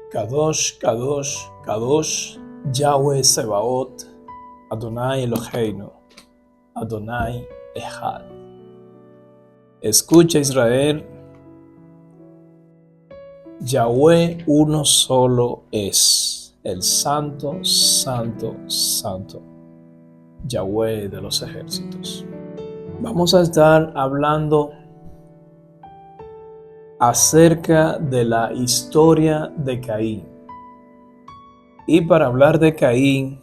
Kadosh, Kadosh, Kadosh, Yahweh Sebaot, Adonai Eloheinu, Adonai Echad. Escucha, Israel, Yahweh uno solo es, el Santo, Santo, Santo, Yahweh de los ejércitos. Vamos a estar hablando acerca de la historia de Caín. Y para hablar de Caín,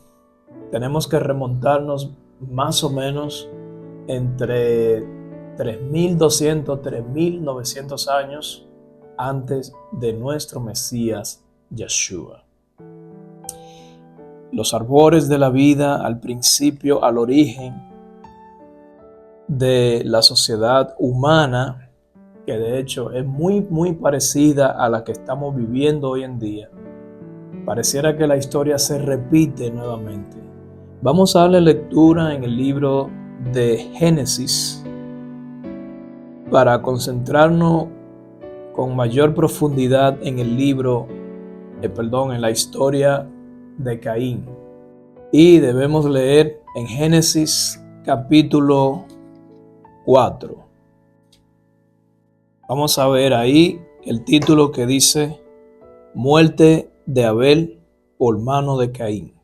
tenemos que remontarnos más o menos entre 3200, 3900 años antes de nuestro Mesías Yeshua. Los arbores de la vida, al principio, al origen de la sociedad humana, que de hecho es muy parecida a la que estamos viviendo hoy en día. Pareciera que la historia se repite nuevamente. Vamos a darle lectura en el libro de Génesis para concentrarnos con mayor profundidad en el libro, en la historia de Caín. Y debemos leer en Génesis capítulo 4. Vamos a ver ahí el título que dice Muerte de Abel por mano de Caín.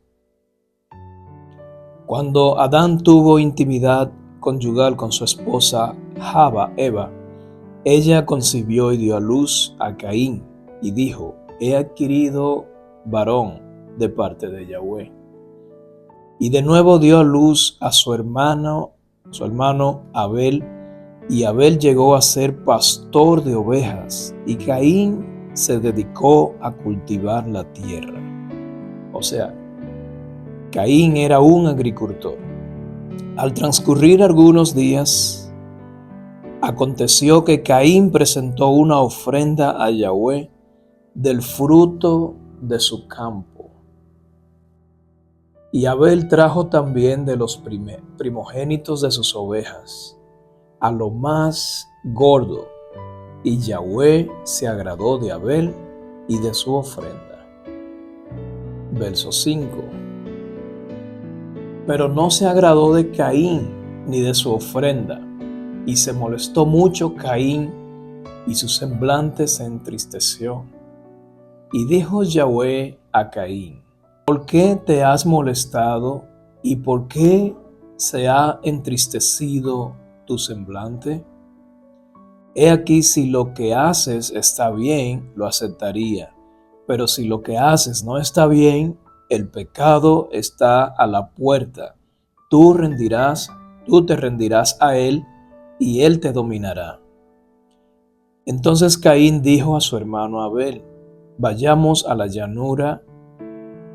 Cuando Adán tuvo intimidad conyugal con su esposa Eva, ella concibió y dio a luz a Caín y dijo: he adquirido varón de parte de Yahweh. Y de nuevo dio a luz a su hermano Abel, y Abel llegó a ser pastor de ovejas, y Caín se dedicó a cultivar la tierra. O sea, Caín era un agricultor. Al transcurrir algunos días, aconteció que Caín presentó una ofrenda a Yahweh del fruto de su campo. Y Abel trajo también de los primogénitos de sus ovejas, a lo más gordo, y Yahweh se agradó de Abel y de su ofrenda. Verso 5. Pero no se agradó de Caín ni de su ofrenda, y se molestó mucho Caín, y su semblante se entristeció. Y dijo Yahweh a Caín: ¿por qué te has molestado y por qué se ha entristecido tu semblante? He aquí, si lo que haces está bien, lo aceptaría, pero si lo que haces no está bien, el pecado está a la puerta. Tú te rendirás a él y él te dominará. Entonces Caín dijo a su hermano Abel: vayamos a la llanura.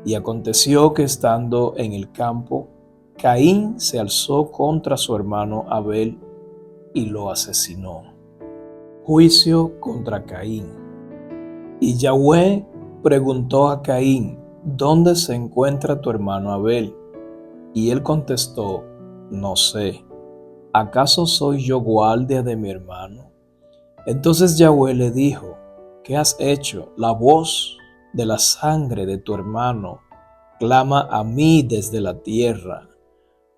Y aconteció que estando en el campo, Caín se alzó contra su hermano Abel y lo asesinó. Juicio contra Caín. Y Yahweh preguntó a Caín: ¿dónde se encuentra tu hermano Abel? Y él contestó: no sé. ¿Acaso soy yo guardia de mi hermano? Entonces Yahweh le dijo: ¿qué has hecho? La voz de la sangre de tu hermano clama a mí desde la tierra.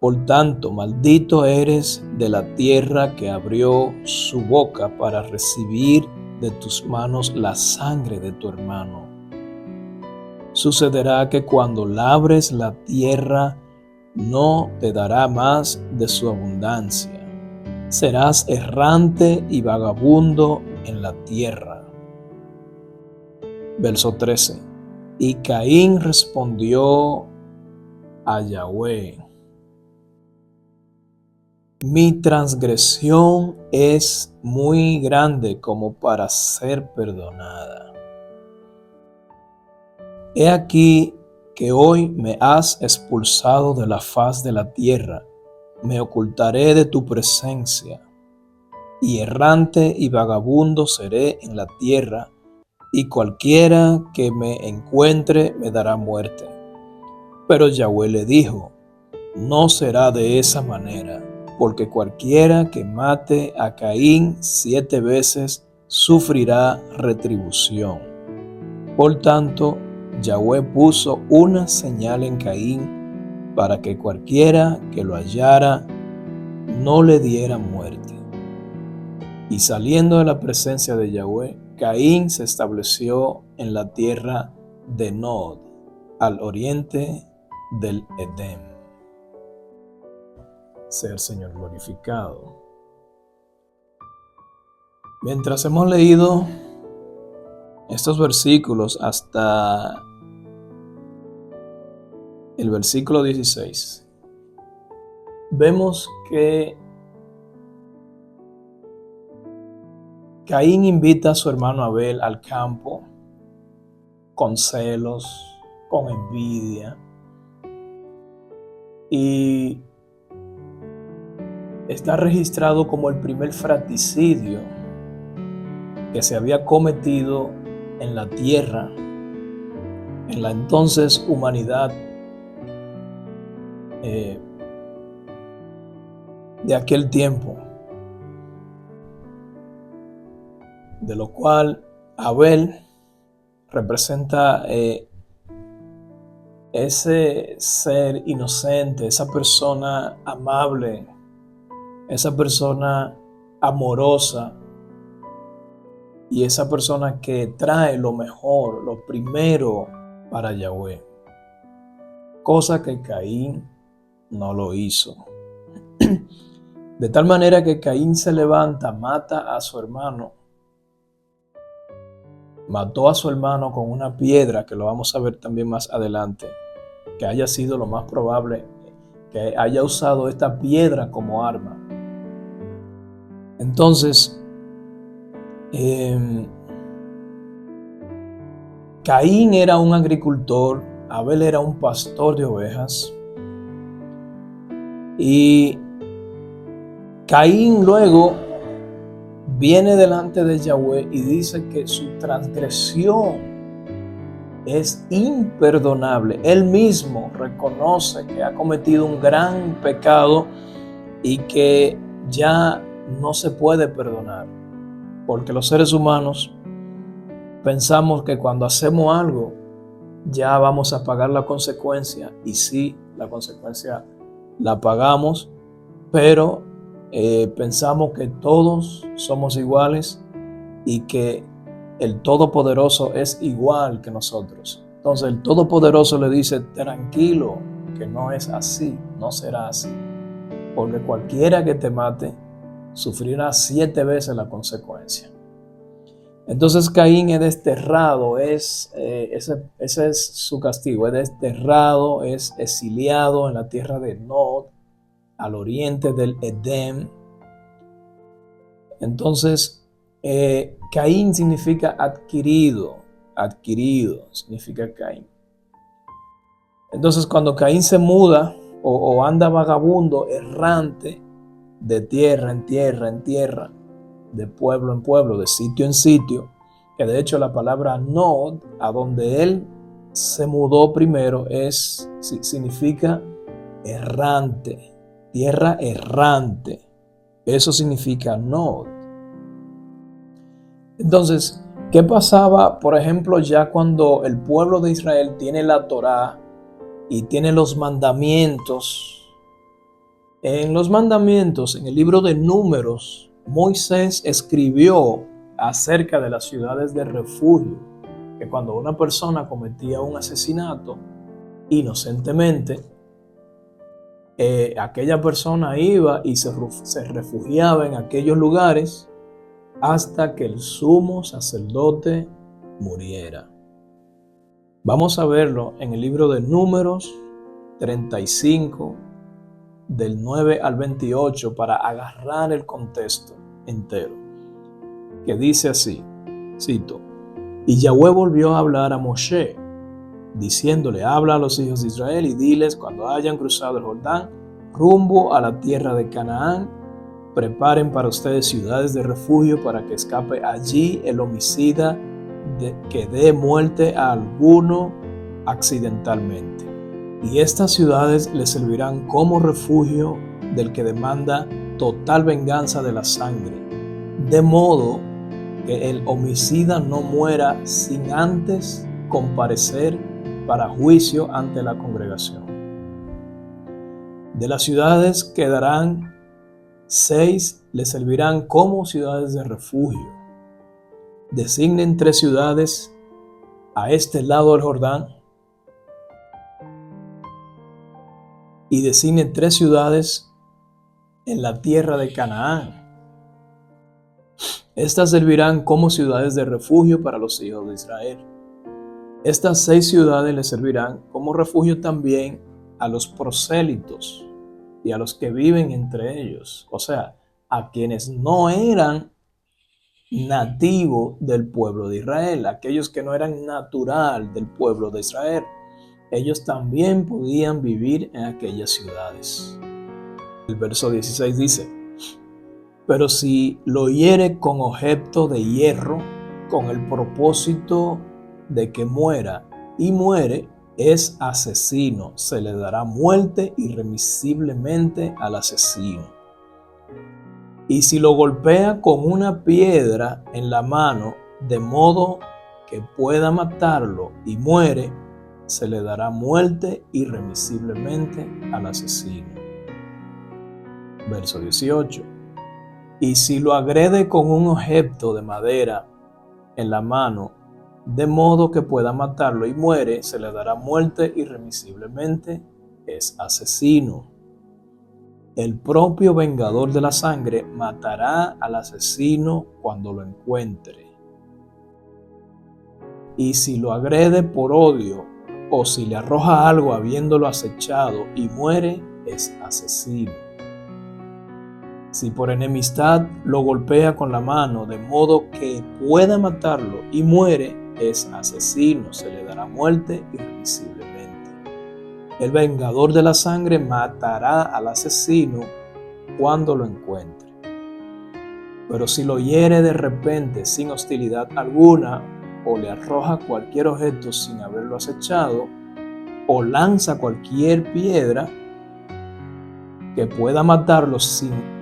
Por tanto, maldito eres de la tierra que abrió su boca para recibir de tus manos la sangre de tu hermano. Sucederá que cuando labres la tierra, no te dará más de su abundancia. Serás errante y vagabundo en la tierra. Verso 13. Y Caín respondió a Yahweh: mi transgresión es muy grande como para ser perdonada. He aquí que hoy me has expulsado de la faz de la tierra, me ocultaré de tu presencia, y errante y vagabundo seré en la tierra, y cualquiera que me encuentre me dará muerte. Pero Yahweh le dijo: no será de esa manera, porque cualquiera que mate a Caín 7 veces sufrirá retribución. Por tanto, Yahweh puso una señal en Caín para que cualquiera que lo hallara no le diera muerte. Y saliendo de la presencia de Yahweh, Caín se estableció en la tierra de Nod, al oriente del Edén. Sea el Señor glorificado. Mientras hemos leído estos versículos hasta el versículo 16, vemos que Caín invita a su hermano Abel al campo con celos, con envidia, y está registrado como el primer fratricidio que se había cometido en la tierra, en la entonces humanidad de aquel tiempo, de lo cual Abel representa ese ser inocente, esa persona amable, esa persona amorosa y esa persona que trae lo mejor, lo primero para Yahweh, cosa que Caín no lo hizo. De tal manera que Caín se levanta, mata a su hermano, mató a su hermano con una piedra, que lo vamos a ver también más adelante, que haya sido lo más probable que haya usado esta piedra como arma. Entonces, Caín era un agricultor, Abel era un pastor de ovejas, y Caín luego viene delante de Yahweh y dice que su transgresión es imperdonable. Él mismo reconoce que ha cometido un gran pecado y que ya no se puede perdonar, porque los seres humanos pensamos que cuando hacemos algo ya vamos a pagar la consecuencia, y sí, la consecuencia la pagamos, pero pensamos que todos somos iguales y que el Todopoderoso es igual que nosotros. Entonces el Todopoderoso le dice: tranquilo, que no es así, no será así, porque cualquiera que te mate sufrirá 7 veces la consecuencia. Entonces Caín es desterrado, ese es su castigo, es desterrado, es exiliado en la tierra de Nod, al oriente del Edén. Entonces, Caín significa adquirido significa Caín. Entonces, cuando Caín se muda o anda vagabundo, errante, de tierra en tierra en tierra, de pueblo en pueblo, de sitio en sitio, que de hecho la palabra Nod, a donde él se mudó primero, significa errante, tierra errante. Eso significa Nod. Entonces, ¿qué pasaba, por ejemplo, ya cuando el pueblo de Israel tiene la Torá y tiene los mandamientos? En los mandamientos, en el libro de Números, Moisés escribió acerca de las ciudades de refugio, que cuando una persona cometía un asesinato inocentemente, aquella persona iba y se refugiaba en aquellos lugares hasta que el sumo sacerdote muriera. Vamos a verlo en el libro de Números 35, del 9 al 28, para agarrar el contexto entero, que dice así, cito: y Yahweh volvió a hablar a Moshe, diciéndole: habla a los hijos de Israel y diles, cuando hayan cruzado el Jordán rumbo a la tierra de Canaán, preparen para ustedes ciudades de refugio para que escape allí el homicida que dé muerte a alguno accidentalmente. Y estas ciudades les servirán como refugio del que demanda total venganza de la sangre, de modo que el homicida no muera sin antes comparecer para juicio ante la congregación. De las ciudades quedarán 6, le servirán como ciudades de refugio. Designen 3 ciudades a este lado del Jordán y designen 3 ciudades en la tierra de Canaán. Estas servirán como ciudades de refugio para los hijos de Israel. Estas 6 ciudades les servirán como refugio también a los prosélitos y a los que viven entre ellos, o sea, a quienes no eran nativos del pueblo de Israel, aquellos que no eran natural del pueblo de Israel. Ellos también podían vivir en aquellas ciudades. El verso 16 dice: pero si lo hiere con objeto de hierro, con el propósito de que muera, y muere, es asesino, se le dará muerte irremisiblemente al asesino. Y si lo golpea con una piedra en la mano, de modo que pueda matarlo, y muere, se le dará muerte irremisiblemente al asesino. Verso 18. Y si lo agrede con un objeto de madera en la mano, de modo que pueda matarlo, y muere, se le dará muerte irremisiblemente, es asesino. El propio vengador de la sangre matará al asesino cuando lo encuentre. Y si lo agrede por odio, o si le arroja algo habiéndolo acechado y muere, es asesino. Si por enemistad lo golpea con la mano, de modo que pueda matarlo y muere, es asesino, se le dará muerte irremisiblemente. El vengador de la sangre matará al asesino cuando lo encuentre. Pero si lo hiere de repente sin hostilidad alguna, o le arroja cualquier objeto sin haberlo acechado, o lanza cualquier piedra que pueda matarlo sin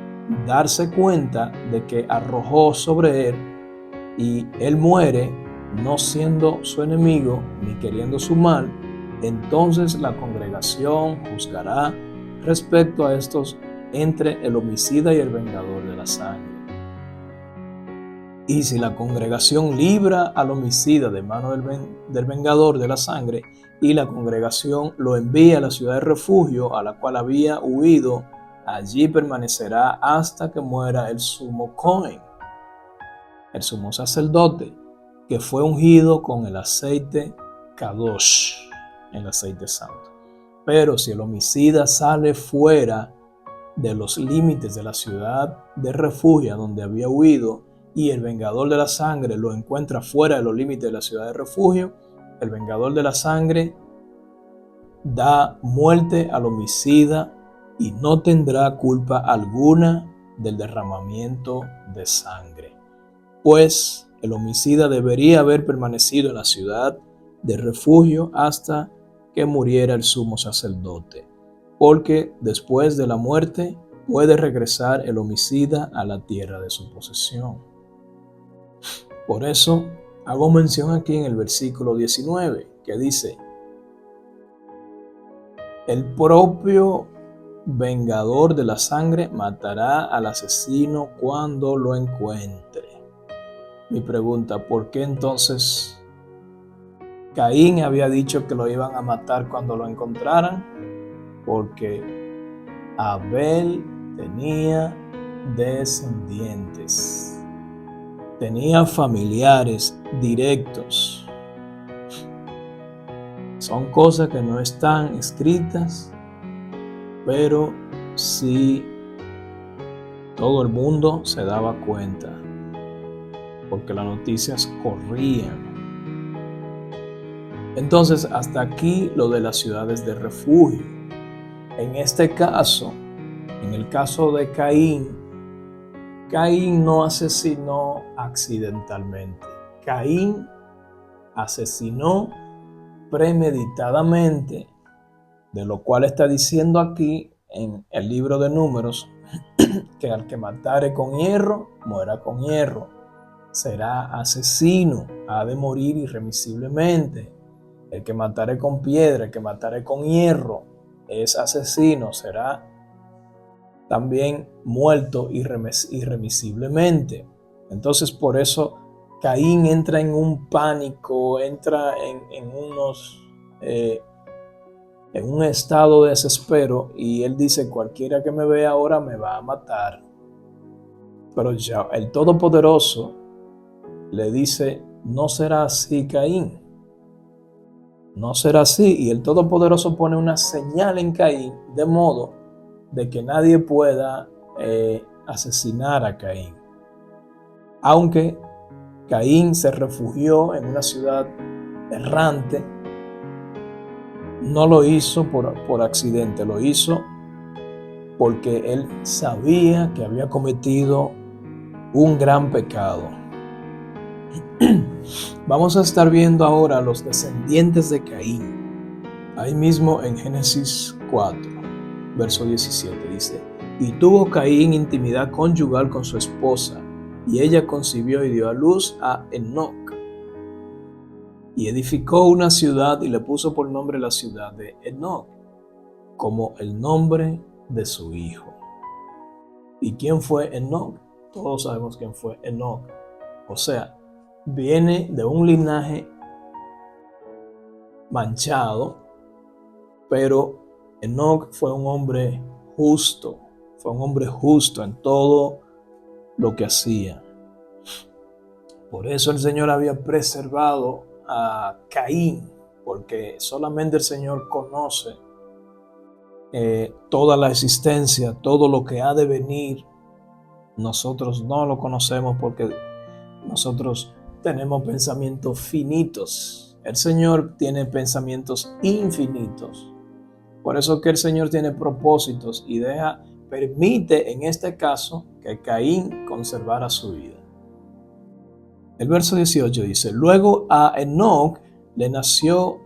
darse cuenta de que arrojó sobre él, y él muere, no siendo su enemigo ni queriendo su mal, entonces la congregación juzgará respecto a estos entre el homicida y el vengador de la sangre. Y si la congregación libra al homicida de mano del vengador de la sangre, y la congregación lo envía a la ciudad de refugio a la cual había huido, allí permanecerá hasta que muera el sumo Cohen, el sumo sacerdote, que fue ungido con el aceite Kadosh, el aceite santo. Pero si el homicida sale fuera de los límites de la ciudad de refugio donde había huido, y el vengador de la sangre lo encuentra fuera de los límites de la ciudad de refugio, el vengador de la sangre da muerte al homicida y no tendrá culpa alguna del derramamiento de sangre, pues el homicida debería haber permanecido en la ciudad de refugio hasta que muriera el sumo sacerdote, porque después de la muerte puede regresar el homicida a la tierra de su posesión. Por eso hago mención aquí en el versículo 19, que dice: el propio vengador de la sangre matará al asesino cuando lo encuentre. Mi pregunta: ¿por qué entonces Caín había dicho que lo iban a matar cuando lo encontraran? Porque Abel tenía descendientes, tenía familiares directos. Son cosas que no están escritas, pero sí todo el mundo se daba cuenta, porque las noticias corrían. Entonces, hasta aquí lo de las ciudades de refugio. En este caso, en el caso de Caín, Caín no asesinó accidentalmente. Caín asesinó premeditadamente, de lo cual está diciendo aquí en el libro de Números que al que matare con hierro, muera con hierro. será asesino, ha de morir irremisiblemente. El que matare con piedra, el que matare con hierro, es asesino, será también muerto irremisiblemente. Entonces, por eso Caín entra en un pánico, entra en un estado de desespero, y él dice: cualquiera que me vea ahora me va a matar. Pero ya el Todopoderoso le dice: no será así, Caín, no será así. Y el Todopoderoso pone una señal en Caín, de modo de que nadie pueda asesinar a Caín. Aunque Caín se refugió en una ciudad errante, no lo hizo por accidente, lo hizo porque él sabía que había cometido un gran pecado. Vamos a estar viendo ahora a los descendientes de Caín. Ahí mismo en Génesis 4, verso 17 dice: y tuvo Caín intimidad conyugal con su esposa, y ella concibió y dio a luz a Enoc. Y edificó una ciudad y le puso por nombre la ciudad de Enoc, como el nombre de su hijo. ¿Y quién fue Enoc? Todos sabemos quién fue Enoc. O sea, viene de un linaje manchado, pero Enoc fue un hombre justo, en todo lo que hacía. Por eso el Señor había preservado a Caín, porque solamente el Señor conoce toda la existencia, todo lo que ha de venir. Nosotros no lo conocemos porque nosotros tenemos pensamientos finitos. El Señor tiene pensamientos infinitos. Por eso que el Señor tiene propósitos y permite en este caso que Caín conservara su vida. El verso 18 dice: luego a Enoc le nació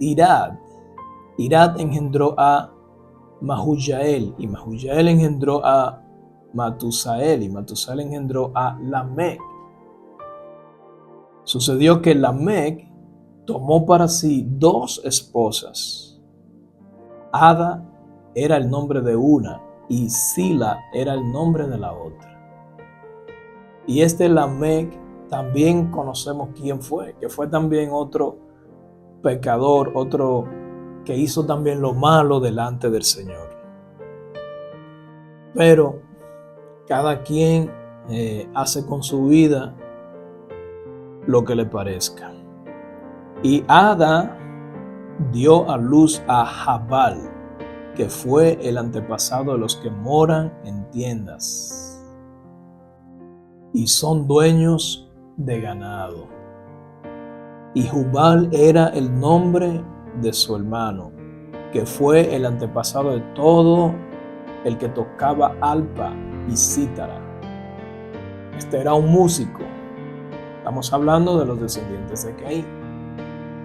Irad. Irad engendró a Mahujael, y Mahujael engendró a Matusael, y Matusael engendró a Lamec. Sucedió que Lamec tomó para sí 2 esposas. Ada era el nombre de una y Sila era el nombre de la otra. Y Lamec también conocemos quién fue, que fue también otro pecador, otro que hizo también lo malo delante del Señor. Pero cada quien hace con su vida lo que le parezca. Y Ada dio a luz a Jabal, que fue el antepasado de los que moran en tiendas y son dueños de ganado. Y Jubal era el nombre de su hermano, que fue el antepasado de todo el que tocaba arpa y cítara. Este era un músico. Estamos hablando de los descendientes de Caín.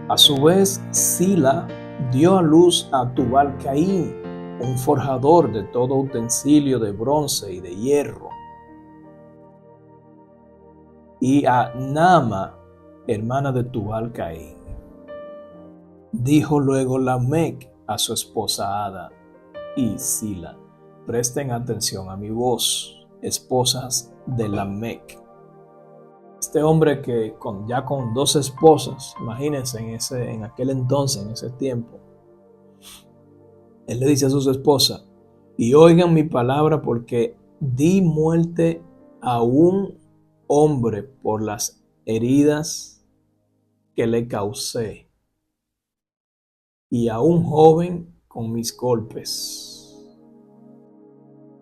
A su vez, Sila dio a luz a Tubal Caín, un forjador de todo utensilio de bronce y de hierro. Y a Naama, hermana de Tubal Caín. Dijo luego Lamec a su esposa Ada y Sila: presten atención a mi voz, esposas de Lamec. Este hombre que ya con 2 esposas, imagínense en aquel entonces, en ese tiempo, él le dice a sus esposas: y oigan mi palabra, porque di muerte a un hombre por las heridas que le causé, y a un joven con mis golpes.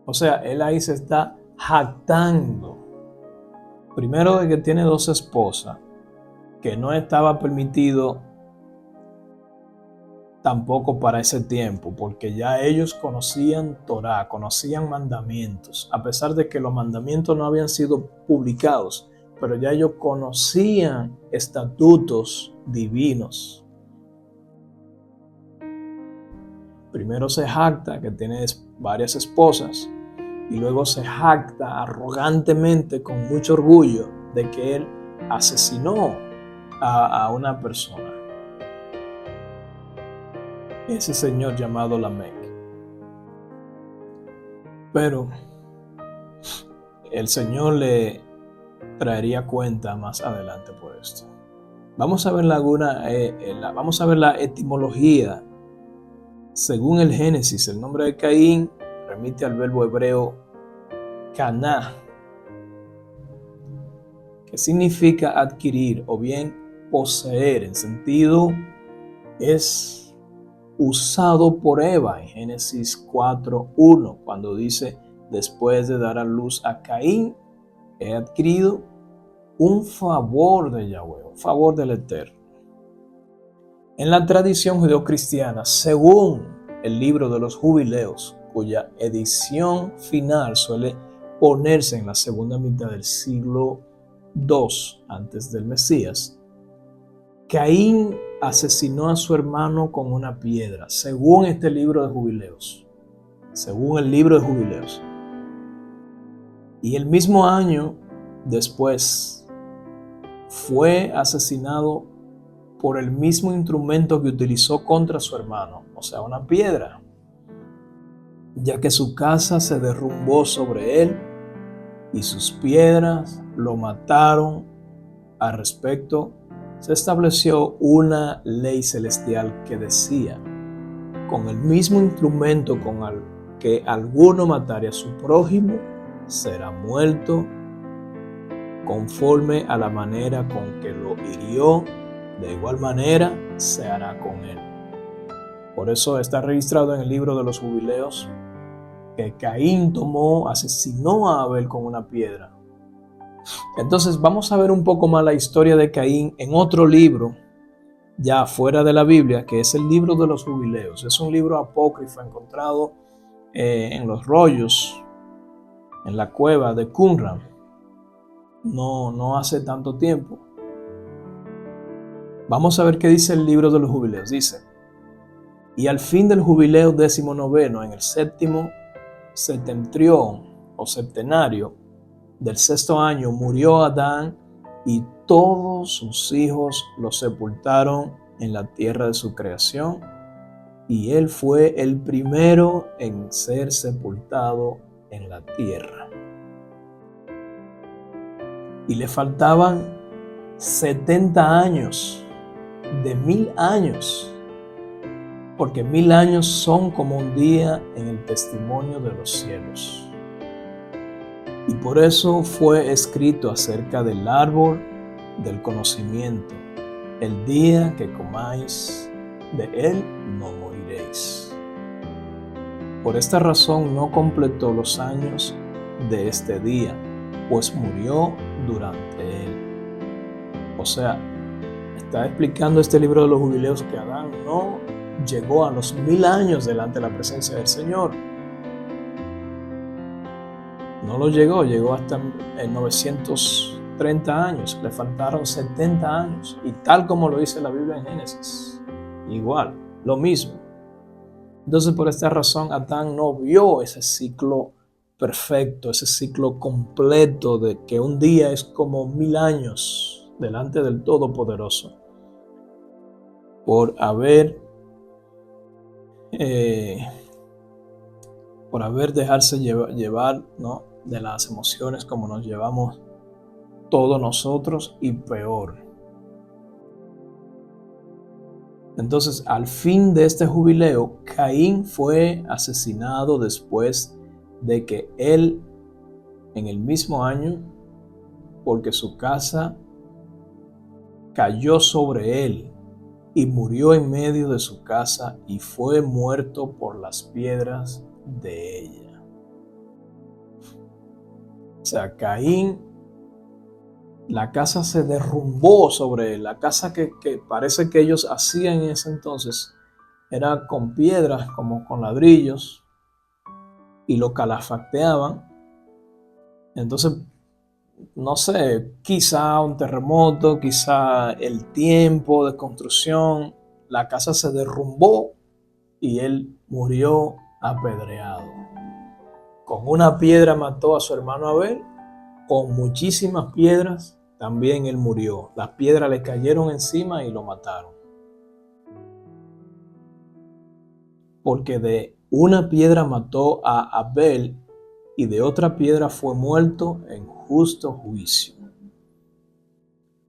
O sea, él ahí se está jactando. Primero, de que tiene 2 esposas, que no estaba permitido tampoco para ese tiempo, porque ya ellos conocían Torá, conocían mandamientos, a pesar de que los mandamientos no habían sido publicados, pero ya ellos conocían estatutos divinos. Primero se jacta que tiene varias esposas, y luego se jacta arrogantemente, con mucho orgullo, de que él asesinó a una persona, ese señor llamado Lamec. Pero el Señor le traería cuenta más adelante por esto. Vamos a ver vamos a ver la etimología. Según el Génesis, el nombre de Caín remite al verbo hebreo caná, que significa adquirir o bien poseer. En sentido, es usado por Eva en Génesis 4:1, cuando dice: después de dar a luz a Caín, he adquirido un favor de Yahweh, un favor del Eterno. En la tradición judeocristiana, según el libro de los Jubileos, cuya edición final suele ponerse en la segunda mitad del siglo II antes del Mesías, Caín asesinó a su hermano con una piedra, según este libro de Jubileos, según el libro de Jubileos. Y el mismo año después fue asesinado por el mismo instrumento que utilizó contra su hermano, o sea, una piedra, ya que su casa se derrumbó sobre él y sus piedras lo mataron. Al respecto, se estableció una ley celestial que decía: con el mismo instrumento con el que alguno matare a su prójimo, será muerto conforme a la manera con que lo hirió, de igual manera se hará con él. Por eso está registrado en el libro de los Jubileos que Caín asesinó a Abel con una piedra. Entonces vamos a ver un poco más la historia de Caín en otro libro, ya fuera de la Biblia, que es el libro de los Jubileos. Es un libro apócrifo encontrado en los rollos, en la cueva de Qumran, no hace tanto tiempo. Vamos a ver qué dice el libro de los Jubileos. Dice: y al fin del jubileo 19, en el séptimo septentrión o septenario del 6º año, murió Adán, y todos sus hijos los sepultaron en la tierra de su creación, y él fue el primero en ser sepultado en la tierra. Y le faltaban 70 años, de 1000 años, porque 1000 años son como un día en el testimonio de los cielos. Y por eso fue escrito acerca del árbol del conocimiento: el día que comáis de él no moriréis. Por esta razón no completó los años de este día, pues murió durante él. O sea, está explicando este libro de los Jubileos que Adán no llegó a los 1000 años delante de la presencia del Señor. No lo llegó hasta 930 años, le faltaron 70 años, y tal como lo dice la Biblia en Génesis, igual, lo mismo. Entonces, por esta razón, Adán no vio ese ciclo perfecto, ese ciclo completo de que un día es como 1000 años delante del Todopoderoso, por haber dejarse llevar, ¿no?, de las emociones como nos llevamos todos nosotros, y peor. Entonces, al fin de este jubileo, Caín fue asesinado después de que él, en el mismo año, porque su casa cayó sobre él y murió en medio de su casa, y fue muerto por las piedras de ella. O sea, Caín, la casa se derrumbó sobre él. La casa que parece que ellos hacían en ese entonces era con piedras, como con ladrillos, y lo calafacteaban. Entonces, no sé, quizá un terremoto, quizá el tiempo de construcción, la casa se derrumbó y él murió apedreado. Con una piedra mató a su hermano Abel, con muchísimas piedras también él murió. Las piedras le cayeron encima y lo mataron. Porque de una piedra mató a Abel y de otra piedra fue muerto en justo juicio.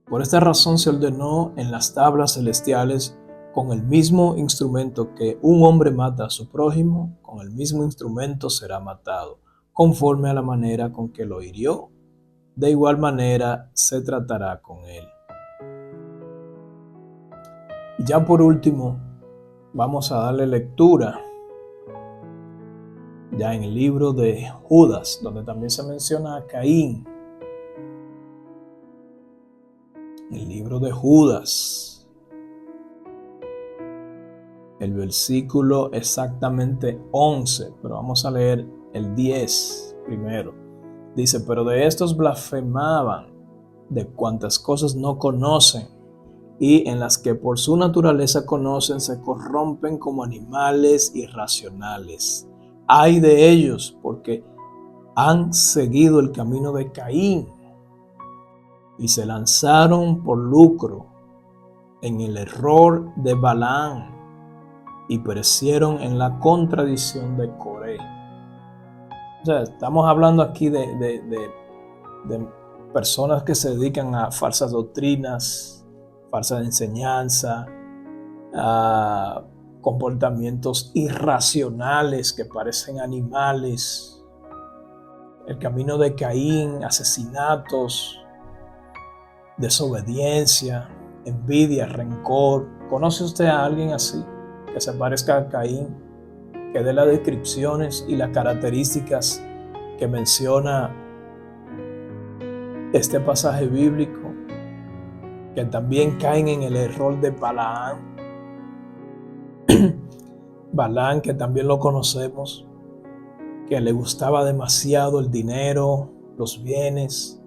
Por esta razón se ordenó en las tablas celestiales: con el mismo instrumento que un hombre mata a su prójimo, con el mismo instrumento será matado, conforme a la manera con que lo hirió. De igual manera se tratará con él. Y ya por último, vamos a darle lectura ya en el libro de Judas, donde también se menciona a Caín. El libro de Judas, el versículo exactamente 11, pero vamos a leer el 10 primero. Dice: pero de estos blasfemaban, de cuantas cosas no conocen, y en las que por su naturaleza conocen, se corrompen como animales irracionales. Ay de ellos, porque han seguido el camino de Caín y se lanzaron por lucro en el error de Balaam y perecieron en la contradicción de Coré. O sea, estamos hablando aquí de personas que se dedican a falsas doctrinas, falsa enseñanza, a comportamientos irracionales que parecen animales, el camino de Caín, asesinatos, desobediencia, envidia, rencor. ¿Conoce usted a alguien así, que se parezca a Caín, que dé las descripciones y las características que menciona este pasaje bíblico, que también caen en el error de Balaam? Balaam, que también lo conocemos, que le gustaba demasiado el dinero, los bienes,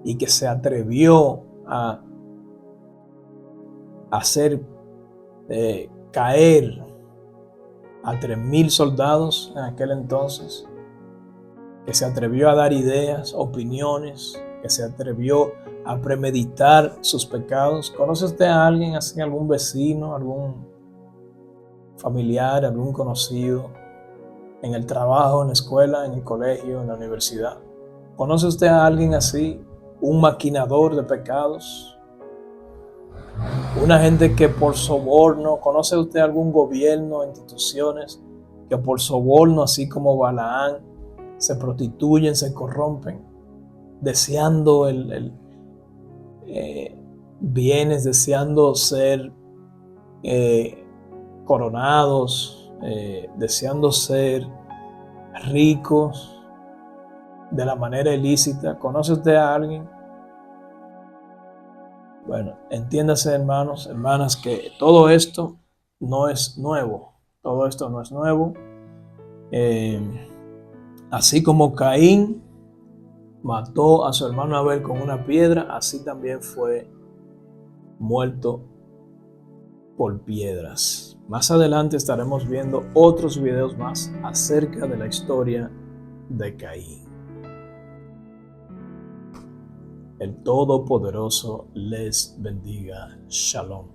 y que se atrevió a hacer caer a 3,000 soldados en aquel entonces, que se atrevió a dar ideas, opiniones, que se atrevió a premeditar sus pecados. ¿Conoce usted a alguien así, algún vecino, algún familiar, algún conocido, en el trabajo, en la escuela, en el colegio, en la universidad? ¿Conoce usted a alguien así, un maquinador de pecados? Una gente que por soborno, ¿conoce usted algún gobierno, instituciones que por soborno, así como Balaam, se prostituyen, se corrompen, deseando bienes, deseando ser coronados, deseando ser ricos de la manera ilícita? ¿Conoce usted a alguien? Bueno, entiéndase, hermanos, hermanas, que todo esto no es nuevo. Todo esto no es nuevo. Así como Caín mató a su hermano Abel con una piedra, así también fue muerto por piedras. Más adelante estaremos viendo otros videos más acerca de la historia de Caín. El Todopoderoso les bendiga. Shalom.